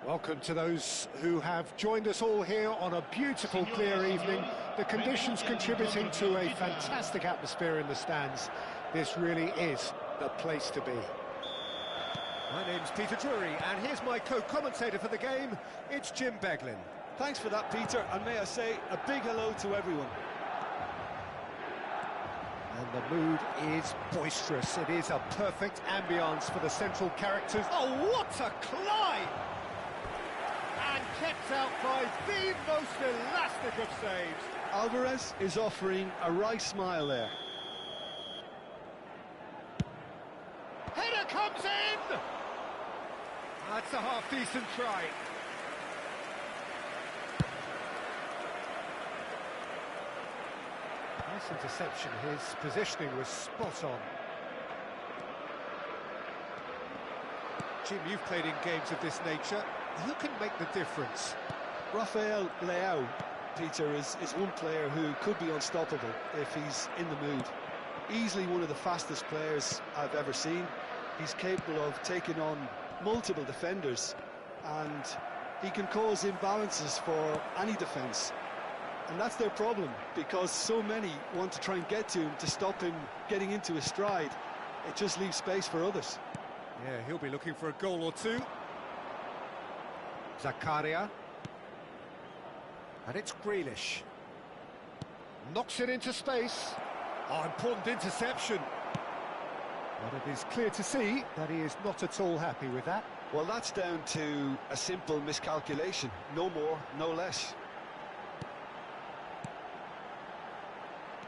Welcome to those who have joined us all here on a beautiful, clear evening. The conditions contributing to a fantastic atmosphere in the stands. This really is the place to be. My name's Peter Drury, and here's my co-commentator for the game. It's Jim Beglin. Thanks for that, Peter, and may I say a big hello to everyone. And the mood is boisterous. It is a perfect ambience for the central characters. Oh, what a climb! And kept out by the most elastic of saves. Alvarez is offering a wry smile there. Header comes in! That's a half-decent try. Nice interception. His positioning was spot on. Jim, you've played in games of this nature. Who can make the difference? Rafael Leao, Peter, is one player who could be unstoppable if he's in the mood. Easily one of the fastest players I've ever seen. He's capable of taking on multiple defenders, and he can cause imbalances for any defence. And that's their problem, because so many want to try and get to him to stop him getting into his stride. It just leaves space for others. Yeah, he'll be looking for a goal or two. Zakaria. And it's Grealish. Knocks it into space. Oh, important interception. But it is clear to see that he is not at all happy with that. Well, that's down to a simple miscalculation. No more, no less.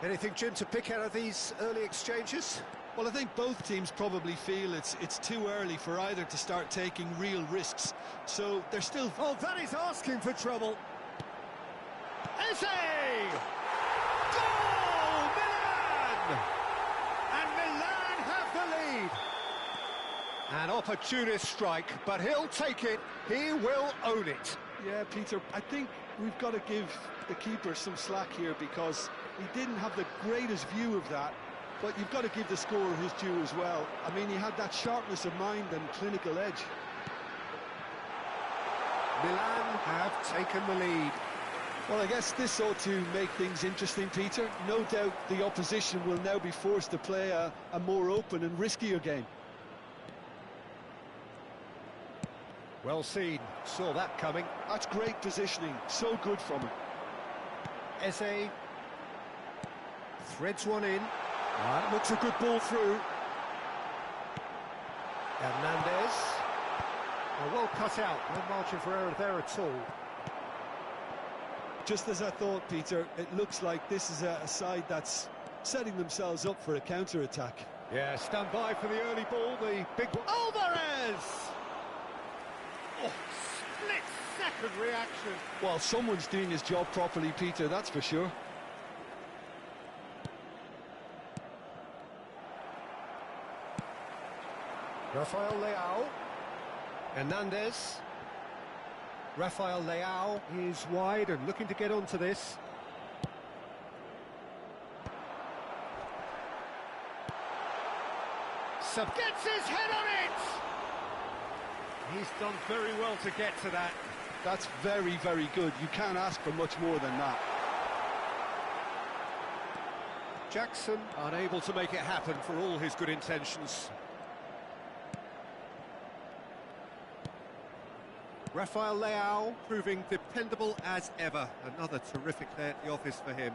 Anything, Jim, to pick out of these early exchanges? Well, I think both teams probably feel it's too early for either to start taking real risks. So they're still... Oh, that is asking for trouble. Eze! Goal! Milan! And Milan have the lead. An opportunist strike, but he'll take it. He will own it. Yeah, Peter, I think we've got to give the keeper some slack here, because he didn't have the greatest view of that. But you've got to give the scorer his due as well. I mean, he had that sharpness of mind and clinical edge. Milan have taken the lead. Well, I guess this ought to make things interesting, Peter. No doubt the opposition will now be forced to play a more open and riskier game. Well seen. Saw that coming. That's great positioning. So good from him. Eze threads one in. That looks a good ball through. Hernandez. Well cut out. No margin for error there at all. Just as I thought, Peter, it looks like this is a side that's setting themselves up for a counter-attack. Yeah, stand by for the early ball. The big one. Alvarez! Oh, split-second reaction. Well, someone's doing his job properly, Peter, that's for sure. Rafael Leao. Hernandez. Rafael Leao is wide and looking to get onto this. Gets his head on it! He's done very well to get to that. That's very, very good. You can't ask for much more than that. Jackson unable to make it happen for all his good intentions. Rafael Leao proving dependable as ever. Another terrific day at the office for him.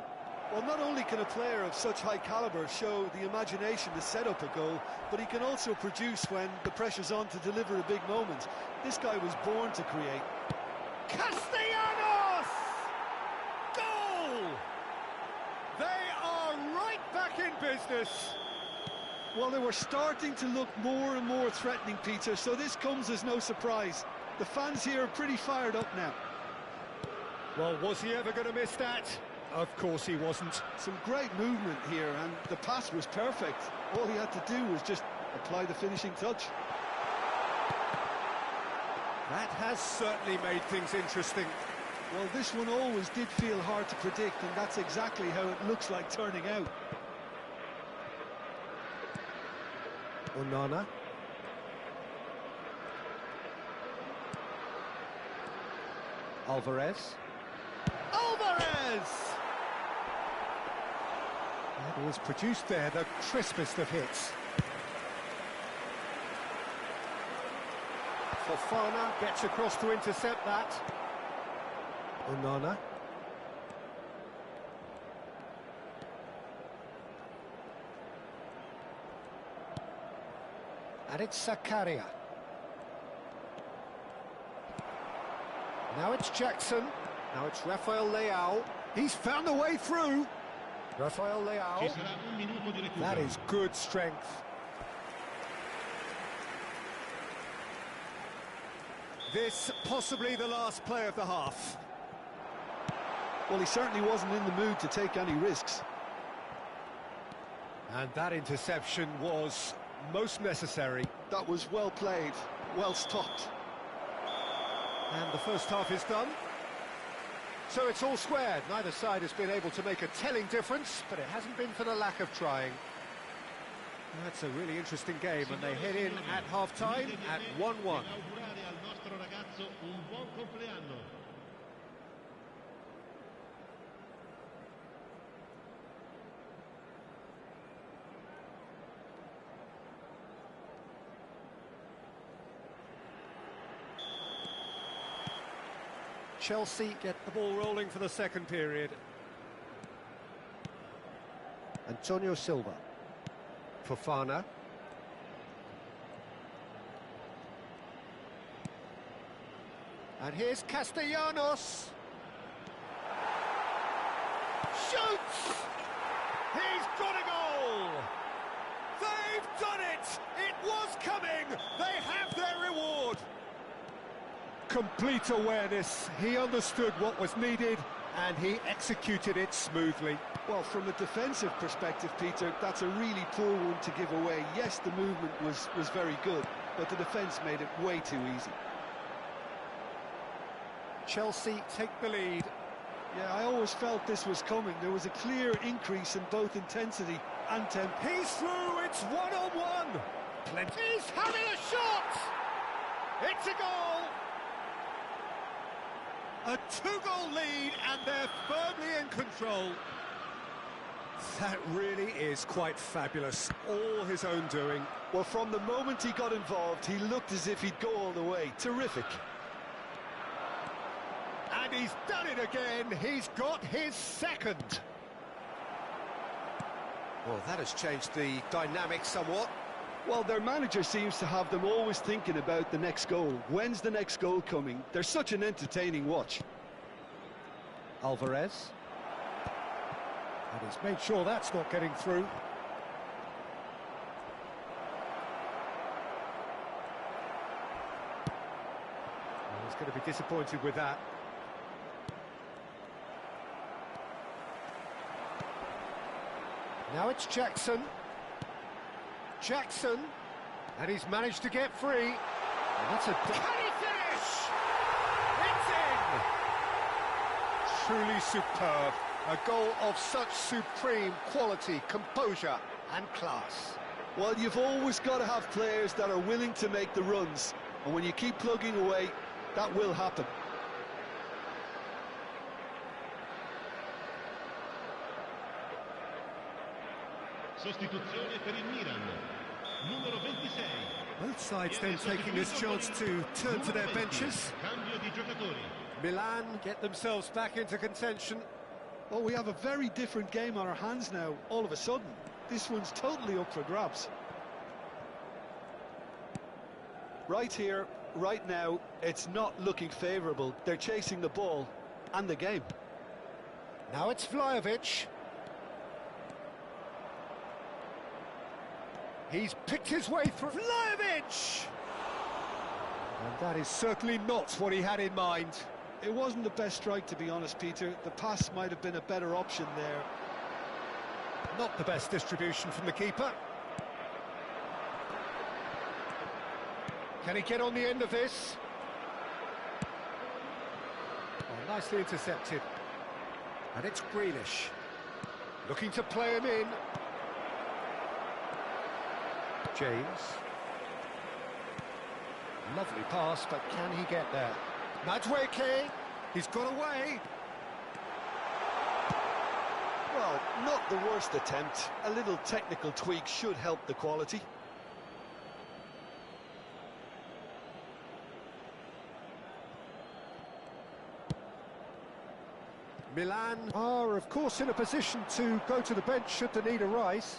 Well, not only can a player of such high calibre show the imagination to set up a goal, but he can also produce when the pressure's on to deliver a big moment. This guy was born to create. Castellanos! Goal! They are right back in business. Well, they were starting to look more and more threatening, Peter, so this comes as no surprise. The fans here are pretty fired up now. Well, was he ever going to miss that? Of course he wasn't. Some great movement here, and the pass was perfect. All he had to do was just apply the finishing touch. That has certainly made things interesting. Well, this one always did feel hard to predict, and that's exactly how it looks like turning out. Onana. Alvarez. Alvarez! That was produced there, the crispest of hits. Fofana gets across to intercept that. Onana. And it's Zakaria. Now it's Jackson. Now it's Rafael Leao. He's found a way through. Rafael Leao. That is good strength. This possibly the last play of the half. Well, he certainly wasn't in the mood to take any risks. And that interception was most necessary. That was well played, well stopped. And the first half is done. So it's all squared. Neither side has been able to make a telling difference, but it hasn't been for the lack of trying. That's a really interesting game, and they head in at half-time at 1-1. Chelsea get the ball rolling for the second period. Antonio Silva. Fofana. And here's Castellanos. Shoots! He's got a goal! They've done it! It was coming! They have their reward! Complete awareness. He understood what was needed and he executed it smoothly. Well, from a defensive perspective, Peter, that's a really poor one to give away. Yes, the movement was very good, but the defence made it way too easy. Chelsea take the lead. Yeah, I always felt this was coming. There was a clear increase in both intensity and tempo. He's through, it's one-on-one. Plenty. He's having a shot! It's a goal! A two-goal lead, and they're firmly in control. That really is quite fabulous. All his own doing. Well, from the moment he got involved, he looked as if he'd go all the way. Terrific. And he's done it again. He's got his second. Well, that has changed the dynamic somewhat. Well, their manager seems to have them always thinking about the next goal. When's the next goal coming? They're such an entertaining watch. Alvarez. And he's made sure that's not getting through. Well, he's going to be disappointed with that. Now it's Jackson. Jackson, and he's managed to get free. And that's a... Can he finish? It's in! Truly superb. A goal of such supreme quality, composure and class. Well, you've always got to have players that are willing to make the runs. And when you keep plugging away, that will happen. Sostituzione per il Milan. Numero 26. Both sides then taking this chance to turn to their benches. Cambio di giocatori. Milan get themselves back into contention. Oh, we have a very different game on our hands now, all of a sudden. This one's totally up for grabs. Right here, right now, it's not looking favourable. They're chasing the ball and the game. Now it's Vlahovic. He's picked his way through. Vlahovic! And that is certainly not what he had in mind. It wasn't the best strike, to be honest, Peter. The pass might have been a better option there. Not the best distribution from the keeper. Can he get on the end of this? Oh, nicely intercepted. And it's Grealish. Looking to play him in. James. Lovely pass, but can he get there? Madueke. He's got away. Well, not the worst attempt. A little technical tweak should help the quality. Milan are, of course, in a position to go to the bench should the need arise.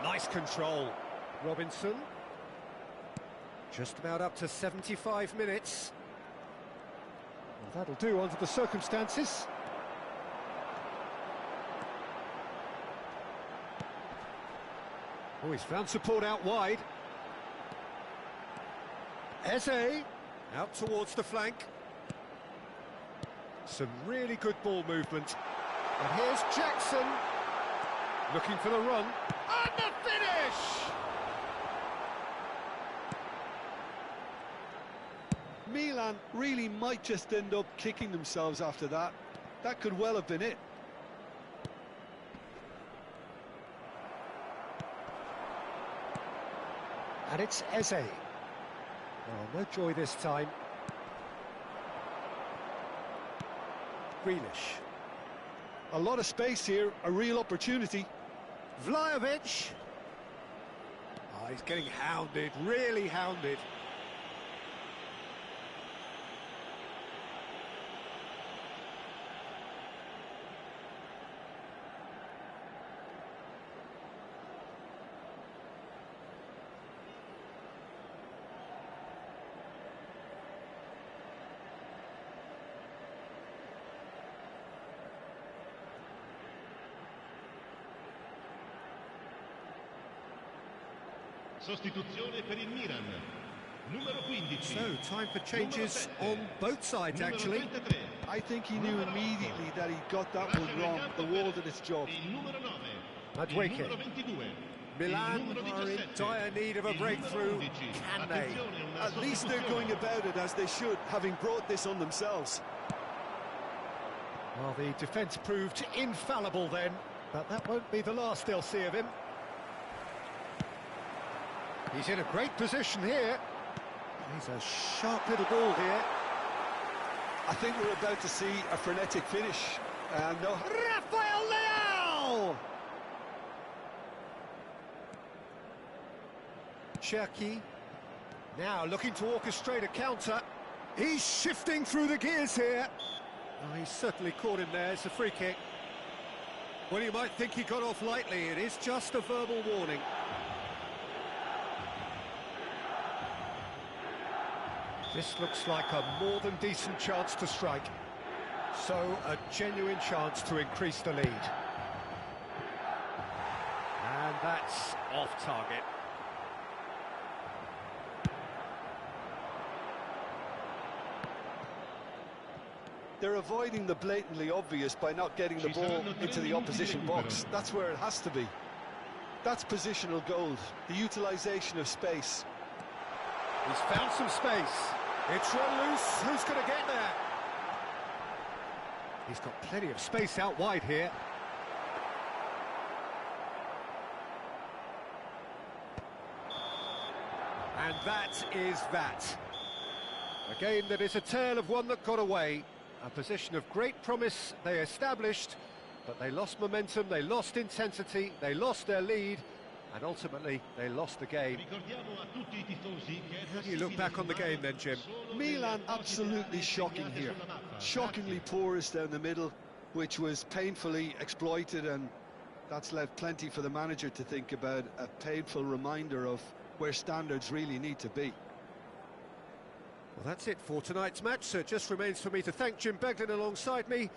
Nice control. Robinson. Just about up to 75 minutes. Well, that'll do under the circumstances. Oh, he's found support out wide. Eze out towards the flank. Some really good ball movement. And here's Jackson, looking for the run. And the finish! Milan really might just end up kicking themselves after that. That could well have been it. And it's Eze. Oh, no joy this time. Grealish. A lot of space here, a real opportunity. Vlahovic. Oh, he's getting hounded, really hounded. Sostituzione per il Milan. Numero 15. So, time for changes on both sides, actually. 33. I think he knew immediately that he got that one wrong. The wall did its job. Il numero 9. Madueke. Il numero 22. Milan are in dire need of a breakthrough. Can they? At least they're going about it as they should, having brought this on themselves. Well, the defence proved infallible then, but that won't be the last they'll see of him. He's in a great position here. He's a sharp little ball here. I think we're about to see a frenetic finish. No. Rafael Leao! Cherki now looking to orchestrate a counter. He's shifting through the gears here. Oh, he's certainly caught him there. It's a free kick. Well, you might think he got off lightly. It is just a verbal warning. This looks like a more than decent chance to strike. So, a genuine chance to increase the lead. And that's off target. They're avoiding the blatantly obvious by not getting the ball into the opposition box. That's where it has to be. That's positional gold, the utilisation of space. He's found some space. It's run loose. Who's going to get there? He's got plenty of space out wide here. And that is that. A game that is a tale of one that got away. A position of great promise they established, but they lost momentum, they lost intensity, they lost their lead, and ultimately they lost the game. How do you look back on the game then, Jim? Milan absolutely shocking here. Shockingly porous down the middle, which was painfully exploited, and that's left plenty for the manager to think about. A painful reminder of where standards really need to be. Well, that's it for tonight's match, so it just remains for me to thank Jim Beglin alongside me.